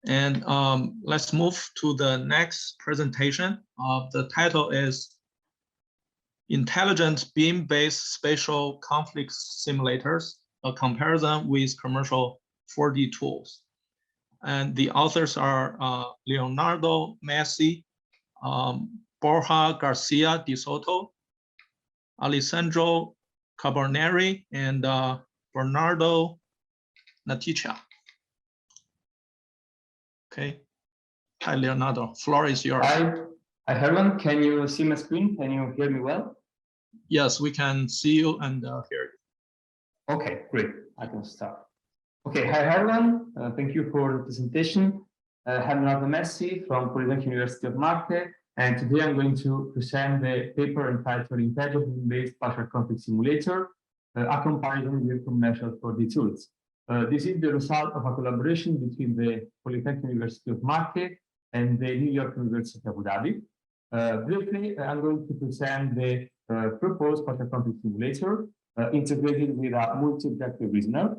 And let's move to the next presentation. The title is Intelligent BIM-Based Spatial Conflict Simulators, a comparison with commercial 4D tools. And the authors are Leonardo, Messi, Borja Garcia de Soto, Alessandro Carboneri, and Bernardo Naticha. Okay. Hi, Leonardo. Floor is yours. Hi, Herman. Can you see my screen? Can you hear me well? Yes, we can see you and hear you. Okay, great. I can start. Okay, hi, Herman. Thank you for the presentation. I'm Leonardo Messi from Polytechnic University of Marche, and today I'm going to present the paper entitled Intelligent BIM-Based Spatial Conflict Simulator, a comparison with commercial 4D tools. This is the result of a collaboration between the Polytechnic University of Marche and the New York University of Abu Dhabi. Briefly, I'm going to present the proposed spatial conflict simulator integrated with a multi-objective reasoner.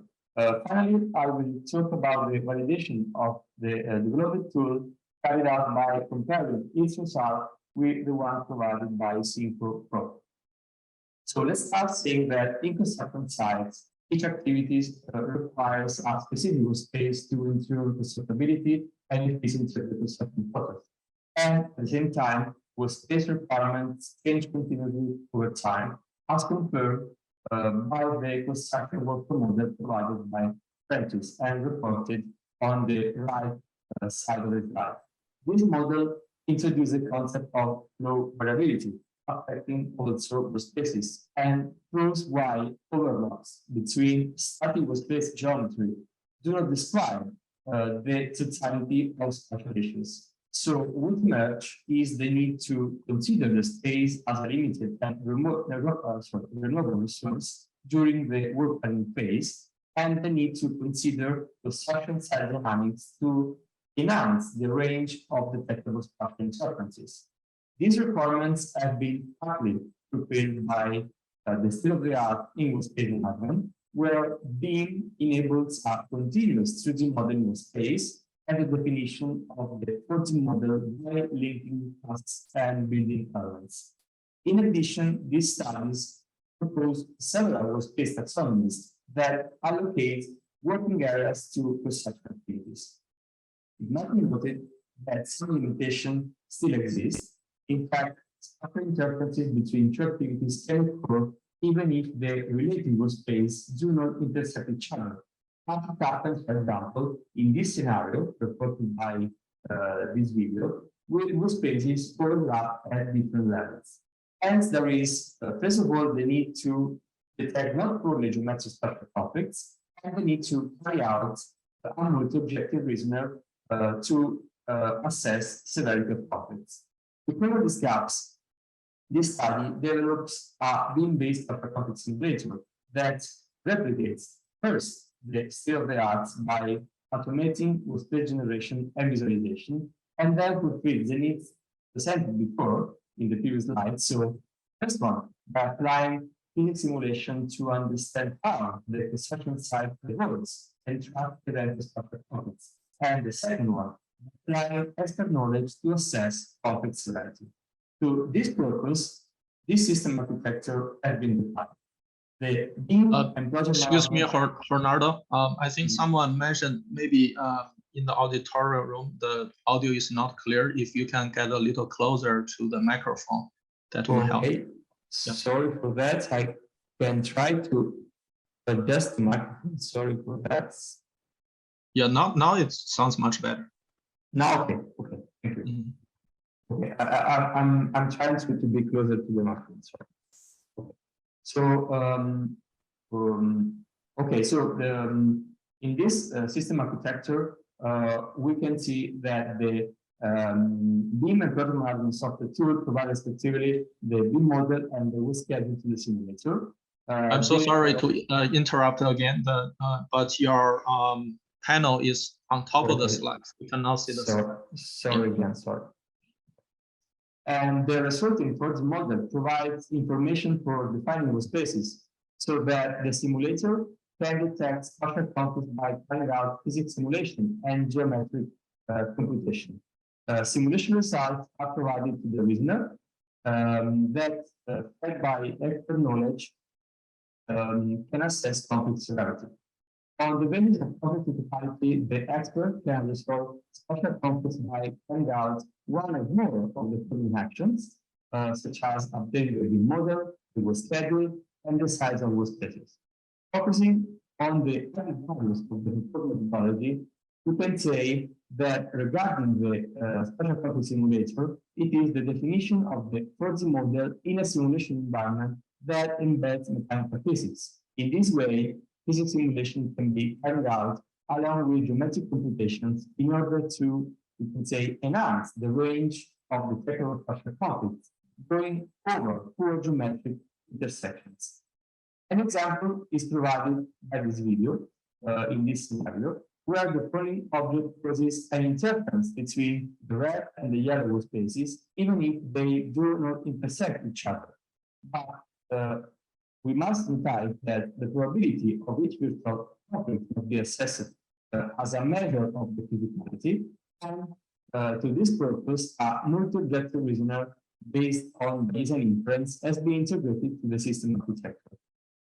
Finally, I will talk about the validation of the development tool carried out by comparing its result with the one provided by Synchro Pro. So let's start saying that in construction sites, each activity requires a specific space to ensure the suitability and efficiency of the construction process. And at the same time, with space requirements change continually over time, as compared by the construction workflow model provided by Prentice and reported on the right side of the slide. This model introduces the concept of low variability, affecting also workspaces, and proves why overlaps between static workspace geometry do not describe the totality of spatial issues. So what emerges is the need to consider the space as a limited and renewable resource during the work planning phase, and the need to consider construction site dynamics to enhance the range of detectable spatial interferences. These requirements have been partly fulfilled by the state-of-the-art English space management, where BIM enables a continuous 3D modeling of space and the definition of the 4D model by linking tasks and building elements. In addition, these studies propose several workspace taxonomies that allocate working areas to construction activities. It must be noted that some limitations still exist. In fact, spatial interferences between two activities can occur even if the related workspace do not intersect each other. As it happens, for example, in this scenario reported by this video, with workspaces overlap at different levels. Hence, there is, first of all, the need to detect not purely geometric spatial conflicts, and the need to carry out a multi-objective reasoner to assess severity of conflicts. To cover these gaps, this study develops a BIM-based spatial conflict simulator that replicates first the state-of-the-art by automating workspace generation and visualization, and then fulfills the needs presented before in the previous slide. So, first one, by applying physics simulation to understand how the construction site evolves and track the spatial conflicts. And the second one, applying expert knowledge to assess conflict severity. To this purpose, this system architecture has been defined. The BIM and project excuse me, Leonardo. I think someone mentioned maybe in the auditorium room, the audio is not clear. If you can get a little closer to the microphone, that will help. Yeah. Sorry for that. I can try to adjust the microphone. Sorry for that. Yeah, now it sounds much better. Now, okay, thank you. Mm-hmm. Okay, I'm trying to be closer to the microphone. Sorry. Okay. So, in this system architecture, we can see that the BIM and project management software tool provide respectively the BIM model and the work schedule to the simulator. I'm so sorry to interrupt again, but your panel is on top of the slides. We cannot see the slide. Sorry again, sorry. And the resulting project model provides information for defining workspaces so that the simulator can detect spatial conflicts by carrying out physics simulation and geometric computation. Simulation results are provided to the reasoner that, fed by expert knowledge, can assess conflict severity. On the basis of conflict criticality, the expert can resolve special conflicts by carrying out one or more of the following actions, such as updating the BIM model, the work schedule, and the size of work spaces. Focusing on the added values of the report methodology, we can say that regarding the special conflict simulator, it is the definition of the 4D model in a simulation environment that embeds mechanical physics. In this way, physics simulation can be carried out along with geometric computations in order to, we can say, enhance the range of the technical special conflicts, going over poor geometric intersections. An example is provided by this video in this scenario, where the following object causes an interference between the red and the yellow spaces, even if they do not intersect each other. But we must note that the probability of each virtual conflict must be assessed as a measure of the physicality, and to this purpose, a multi-objective reasoner based on Bayesian inference has been integrated to the system architecture.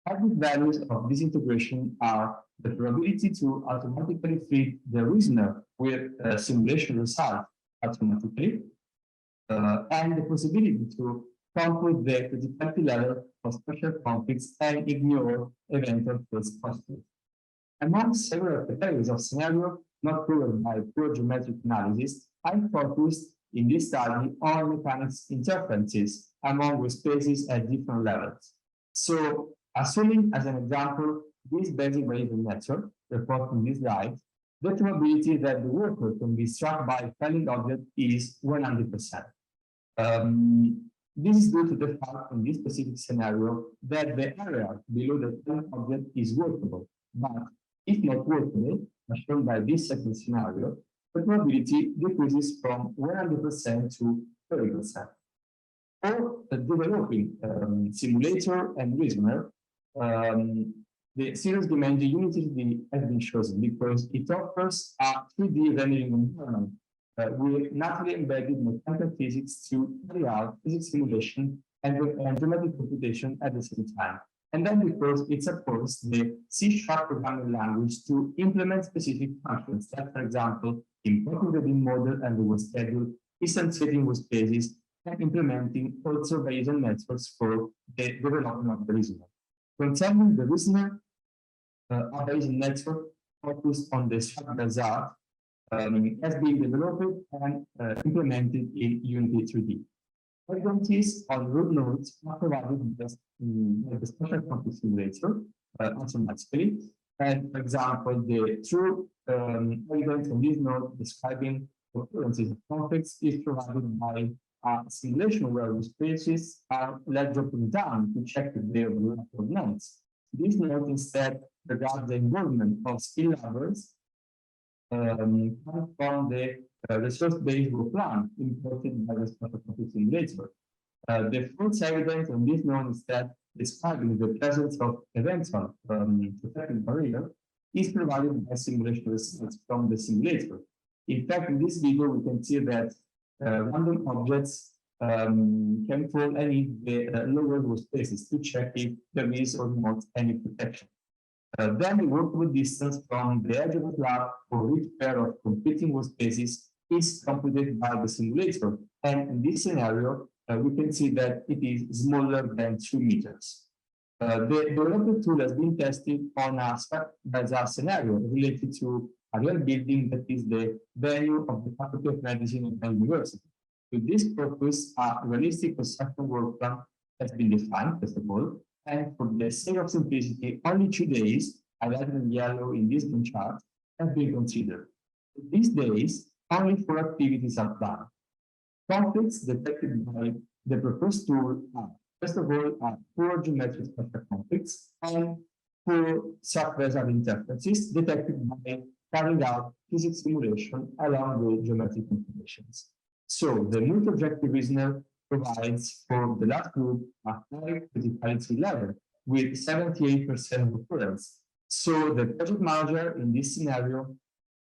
Added values of this integration are the probability to automatically feed the reasoner with simulation result automatically, and the possibility to compute the criticality level of special conflicts and ignore eventual false positives. Among several categories of scenario not covered by pure geometric analysis, I focused in this study on mechanics interferences among spaces at different levels. So, assuming as an example this basic Bayesian network reported in this slide, the probability that the worker can be struck by a falling object is 100%. This is due to the fact in this specific scenario that the area below the falling object is workable, but if not workable, as shown by this second scenario, the probability decreases from 100% to 30%. For the developing simulator and reasoner, the series dimension utility has been chosen because it offers a 3D rendering environment with naturally embedded mechanical physics to carry out physics simulation and geometric computation at the same time. And then because it supports the C# programming language to implement specific functions, like, for example, importing the BIM model and the work schedule, instantiating work spaces, and implementing also Bayesian networks for the development of the reasoner. Concerning the reasoner, a Bayesian network focused on the structural result has been developed and implemented in Unity 3D. Evidences on root nodes are provided by the special conflict simulator automatically. And for example, the true evidence on this node describing occurrences of conflicts is provided by a simulation where the spaces are left dropping down to check if they overlap of nodes. This node instead regards the involvement of skill levels coming from the resource-based work plan imported by the special conflict simulator. The false evidence on this node is that describing the presence of eventual protective barrier is provided by simulation results from the simulator. In fact, in this video, we can see that random objects can fall any lower workspaces to check if there is or not any protection. Then the workable distance from the edge of the slab for each pair of competing workspaces is computed by the simulator. And in this scenario, we can see that it is smaller than 2 meters. The development tool has been tested on a scenario related to a real building that is the venue of the Faculty of Medicine of the University. To this purpose, a realistic construction work plan has been defined, first of all, and for the sake of simplicity, only 2 days, highlighted in yellow in this chart, have been considered. These days, only 4 activities are done. Conflicts detected by the proposed tool are, first of all, poor geometric special conflicts and poor subresult interferences detected by carrying out physics simulation along with geometric computations. So the multi-objective reasoner provides for the last group a high criticality level with 78% occurrence. So the project manager in this scenario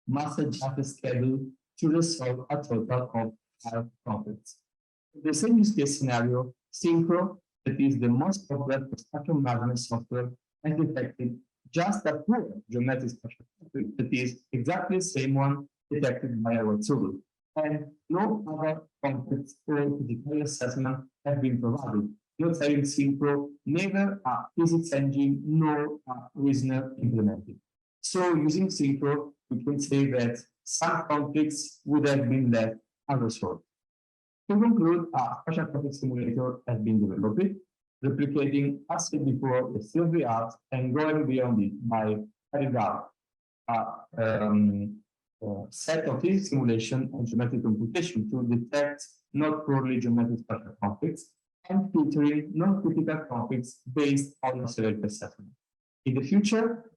must adjust the schedule to resolve a total of 5 conflicts. The same use case scenario, Synchro, that is the most popular spatial management software, has detected just a poor geometric spatial conflict that is exactly the same one detected by our tool. And no other conflicts or critical assessment have been provided, not having Synchro, neither a physics engine nor a reasoner implemented. So using Synchro, we can say that some conflicts would have been left unresolved. To conclude, a spatial conflict simulator has been developed, replicating, as said before, the state of the art and going beyond it by carrying out a set of physics simulation and geometric computation to detect not purely geometric spatial conflicts and filtering non-critical conflicts based on accelerated assessment. In the future,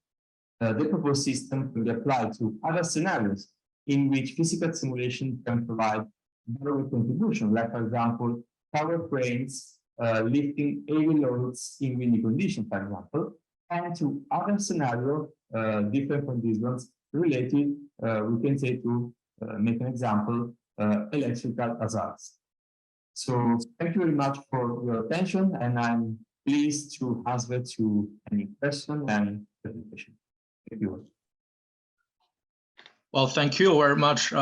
the proposed system will be applied to other scenarios in which physical simulation can provide valuable contribution, like, for example, tower cranes lifting heavy loads in windy conditions, for example, and to other scenarios different from these ones related, we can say, to make an example, electrical hazards. So thank you very much for your attention, and I'm pleased to answer to any question and presentation. Thank you. Well, thank you very much,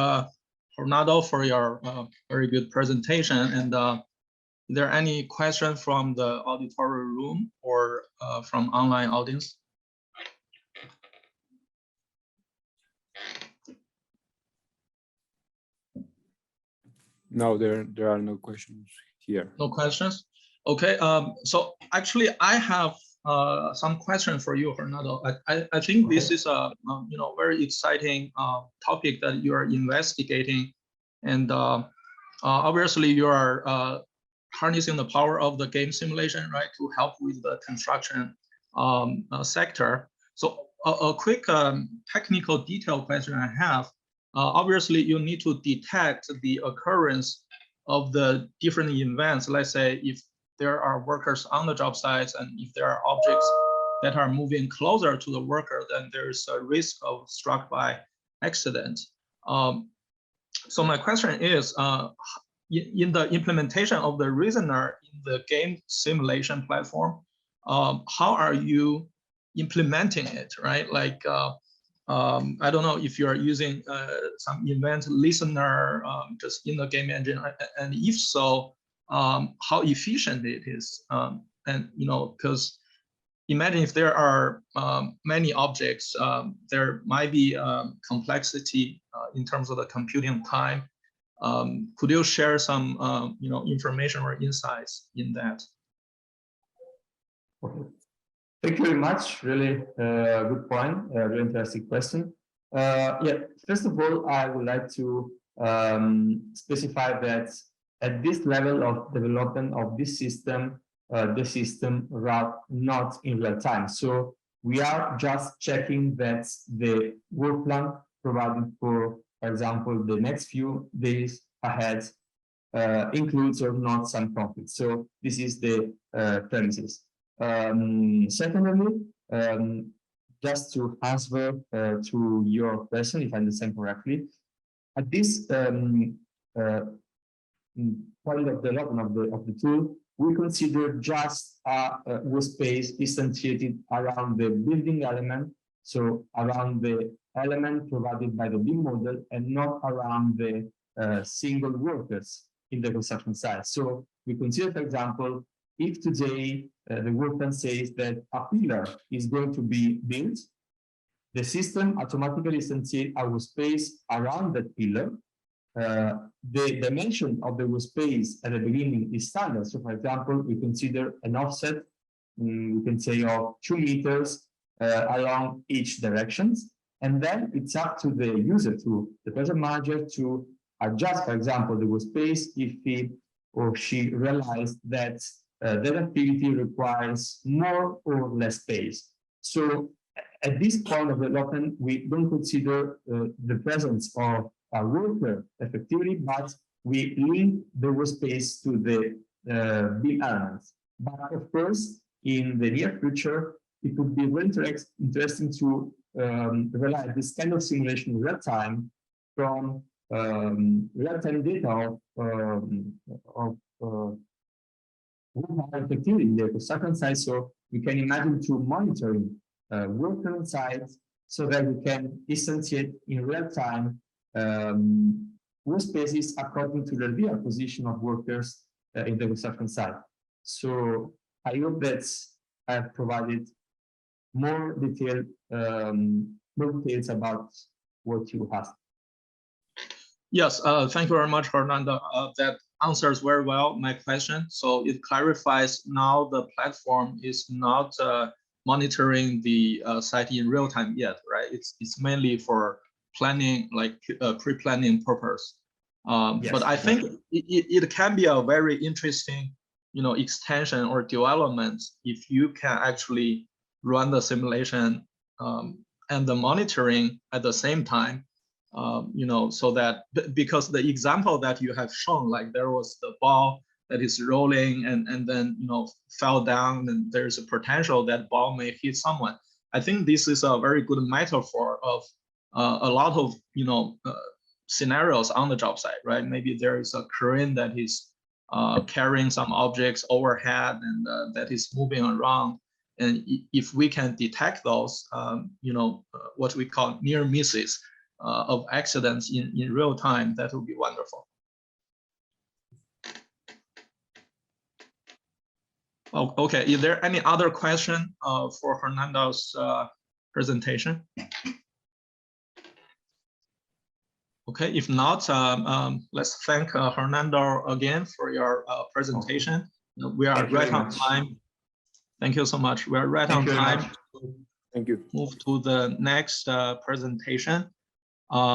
Leonardo, for your very good presentation. And is there any question from the auditorium room or from online audience? No, there are no questions here. No questions? Okay, so actually I have some question for you, Leonardo. I think this is a very exciting topic that you are investigating, and obviously you are harnessing the power of the game simulation, right, to help with the construction sector. So a quick technical detail question I have. Obviously, you need to detect the occurrence of the different events. Let's say if there are workers on the job sites and if there are objects that are moving closer to the worker, then there's a risk of struck by accident. So my question is, in the implementation of the reasoner in the game simulation platform, how are you implementing it, right? Like, I don't know if you are using some event listener just in the game engine, and if so, how efficient it is. And because imagine if there are many objects, there might be complexity in terms of the computing time. Could you share some information or insights in that? Okay. Thank you very much. Really good point. Really interesting question. Yeah. First of all, I would like to specify that at this level of development of this system, the system runs not in real time. So we are just checking that the work plan provided for example, the next few days ahead includes or not some conflicts. So this is the premises. Secondly, just to answer to your question, if I understand correctly, at this point of development of the tool, we consider just a workspace instantiated around the building element, so around the element provided by the BIM model, and not around the single workers in the construction site. So we consider, for example, if today the work plan says that a pillar is going to be built, the system automatically instantiates a workspace around that pillar. The dimension of the workspace at the beginning is standard. So, for example, we consider an offset, we can say of 2 meters along each directions, and then it's up to the user, to the project manager, to adjust, for example, the workspace if he or she realized that that activity requires more or less space. So, at this point of development, we don't consider the presence of a worker effectively, but we link the workspace to the BIM elements. But of course, in the near future, it would be very interesting to realize this kind of simulation in real time from real-time data of activity in the construction site. So we can imagine to monitoring worker on site so that we can instantiate in real time workspaces according to the real position of workers in the construction site. So I hope that I've provided more details about what you asked. Yes, thank you very much, Fernando. That answers very well my question. So it clarifies now the platform is not monitoring the site in real time yet, right? It's mainly for planning, like pre-planning purpose. Yes, but I think it can be a very interesting, extension or development if you can actually run the simulation and the monitoring at the same time. So that, because the example that you have shown, like there was the ball that is rolling and then, fell down, and there's a potential that ball may hit someone. I think this is a very good metaphor of a lot of, scenarios on the job site, right? Maybe there is a crane that is carrying some objects overhead and that is moving around. And if we can detect those, what we call near misses, of accidents in real time, that would be wonderful. Oh, okay, is there any other question for Fernando's presentation? Okay, if not, let's thank Fernando again for your presentation. We are right on time. Thank you so much. We are right on time. Thank you. Move to the next presentation.